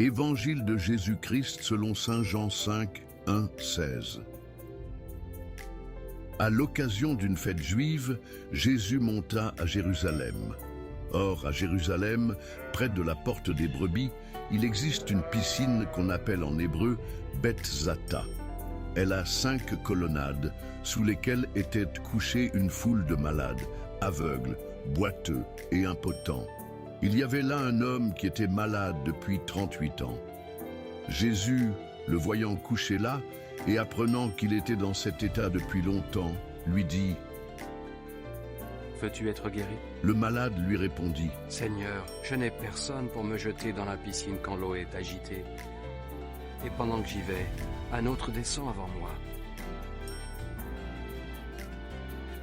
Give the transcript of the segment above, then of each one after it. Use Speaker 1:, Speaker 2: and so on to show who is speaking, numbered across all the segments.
Speaker 1: Évangile de Jésus-Christ selon saint Jean 5, 1, 16. À l'occasion d'une fête juive, Jésus monta à Jérusalem. Or, à Jérusalem, près de la porte des brebis, il existe une piscine qu'on appelle en hébreu Beth Zata. Elle a 5 colonnades sous lesquelles était couchée une foule de malades, aveugles, boiteux et impotents. Il y avait là un homme qui était malade depuis 38 ans. Jésus, le voyant couché là, et apprenant qu'il était dans cet état depuis longtemps, lui dit «
Speaker 2: Veux-tu être guéri ?»
Speaker 1: Le malade lui répondit
Speaker 2: « Seigneur, je n'ai personne pour me jeter dans la piscine quand l'eau est agitée. Et pendant que j'y vais, un autre descend avant moi. »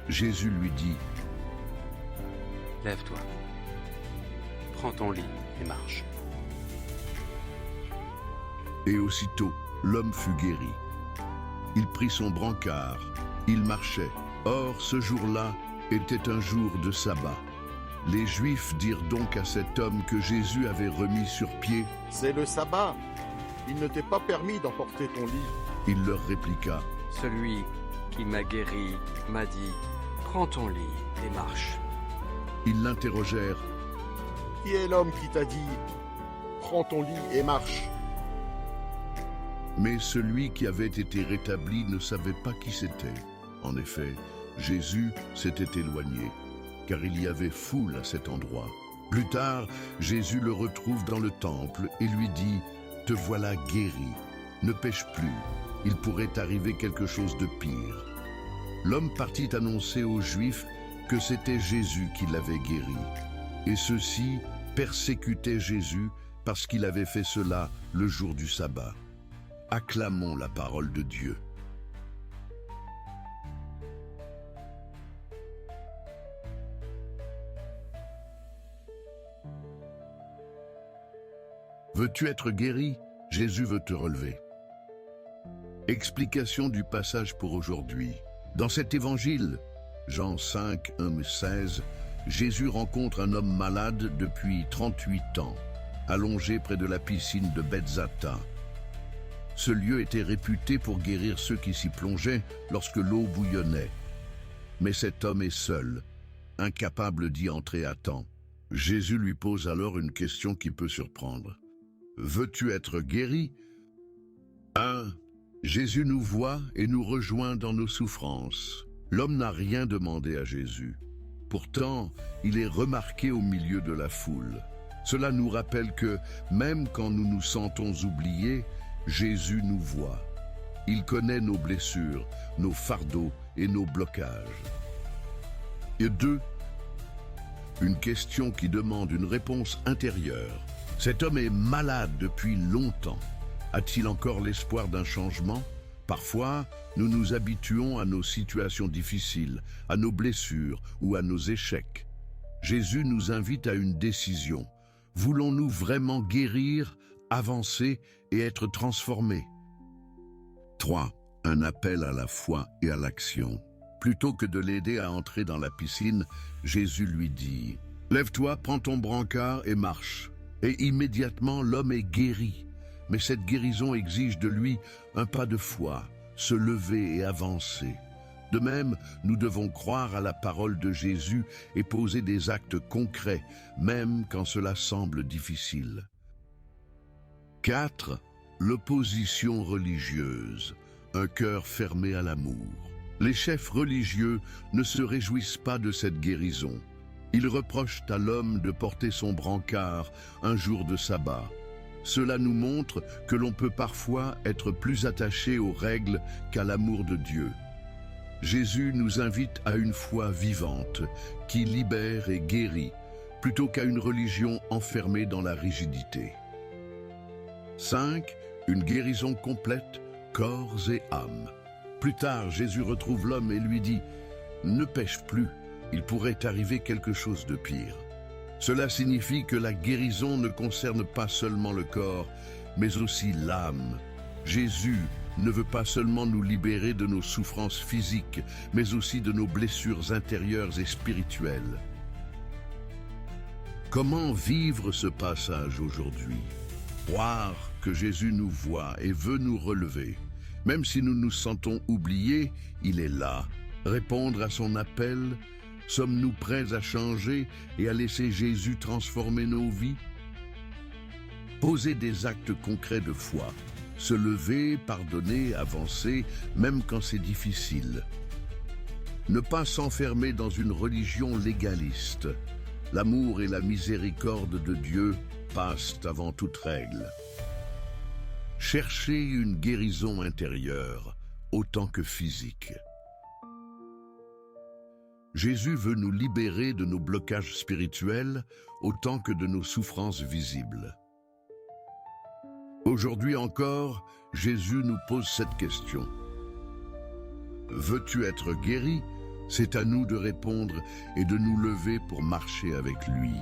Speaker 1: Jésus lui dit
Speaker 2: « Lève-toi, prends ton lit et marche. »
Speaker 1: Et aussitôt, l'homme fut guéri. Il prit son brancard, il marchait. Or, ce jour-là était un jour de sabbat. Les Juifs dirent donc à cet homme que Jésus avait remis sur pied
Speaker 3: « C'est le sabbat. Il ne t'est pas permis d'emporter ton lit. »
Speaker 1: Il leur répliqua
Speaker 2: « Celui qui m'a guéri m'a dit, prends ton lit et marche. »
Speaker 1: Ils l'interrogèrent.
Speaker 3: « Qui est l'homme qui t'a dit, prends ton lit et marche ?»
Speaker 1: Mais celui qui avait été rétabli ne savait pas qui c'était. En effet, Jésus s'était éloigné, car il y avait foule à cet endroit. Plus tard, Jésus le retrouve dans le temple et lui dit « Te voilà guéri, ne pêche plus, il pourrait arriver quelque chose de pire. » L'homme partit annoncer aux Juifs que c'était Jésus qui l'avait guéri. Et ceux-ci persécutaient Jésus parce qu'il avait fait cela le jour du sabbat. Acclamons la parole de Dieu. Veux-tu être guéri? Jésus veut te relever. Explication du passage pour aujourd'hui. Dans cet évangile, Jean 5, 1, 16, Jésus rencontre un homme malade depuis 38 ans, allongé près de la piscine de Beth Zata. Ce lieu était réputé pour guérir ceux qui s'y plongeaient lorsque l'eau bouillonnait. Mais cet homme est seul, incapable d'y entrer à temps. Jésus lui pose alors une question qui peut surprendre. Veux-tu être guéri? 1. Jésus nous voit et nous rejoint dans nos souffrances. L'homme n'a rien demandé à Jésus. Pourtant, il est remarqué au milieu de la foule. Cela nous rappelle que, même quand nous nous sentons oubliés, Jésus nous voit. Il connaît nos blessures, nos fardeaux et nos blocages. Et 2. Une question qui demande une réponse intérieure. Cet homme est malade depuis longtemps. A-t-il encore l'espoir d'un changement? Parfois, nous nous habituons à nos situations difficiles, à nos blessures ou à nos échecs. Jésus nous invite à une décision. Voulons-nous vraiment guérir, avancer et être transformés? 3. Un appel à la foi et à l'action. Plutôt que de l'aider à entrer dans la piscine, Jésus lui dit « Lève-toi, prends ton brancard et marche. » Et immédiatement, l'homme est guéri. Mais cette guérison exige de lui un pas de foi, se lever et avancer. De même, nous devons croire à la parole de Jésus et poser des actes concrets, même quand cela semble difficile. 4. L'opposition religieuse, un cœur fermé à l'amour. Les chefs religieux ne se réjouissent pas de cette guérison. Ils reprochent à l'homme de porter son brancard un jour de sabbat. Cela nous montre que l'on peut parfois être plus attaché aux règles qu'à l'amour de Dieu. Jésus nous invite à une foi vivante, qui libère et guérit, plutôt qu'à une religion enfermée dans la rigidité. 5. Une guérison complète, corps et âme. Plus tard, Jésus retrouve l'homme et lui dit « Ne pêche plus, il pourrait arriver quelque chose de pire. » Cela signifie que la guérison ne concerne pas seulement le corps, mais aussi l'âme. Jésus ne veut pas seulement nous libérer de nos souffrances physiques, mais aussi de nos blessures intérieures et spirituelles. Comment vivre ce passage aujourd'hui? Croire que Jésus nous voit et veut nous relever. Même si nous nous sentons oubliés, il est là. Répondre à son appel, sommes-nous prêts à changer et à laisser Jésus transformer nos vies? Poser des actes concrets de foi, se lever, pardonner, avancer, même quand c'est difficile. Ne pas s'enfermer dans une religion légaliste. L'amour et la miséricorde de Dieu passent avant toute règle. Chercher une guérison intérieure, autant que physique. Jésus veut nous libérer de nos blocages spirituels, autant que de nos souffrances visibles. Aujourd'hui encore, Jésus nous pose cette question. Veux-tu être guéri? C'est à nous de répondre et de nous lever pour marcher avec lui.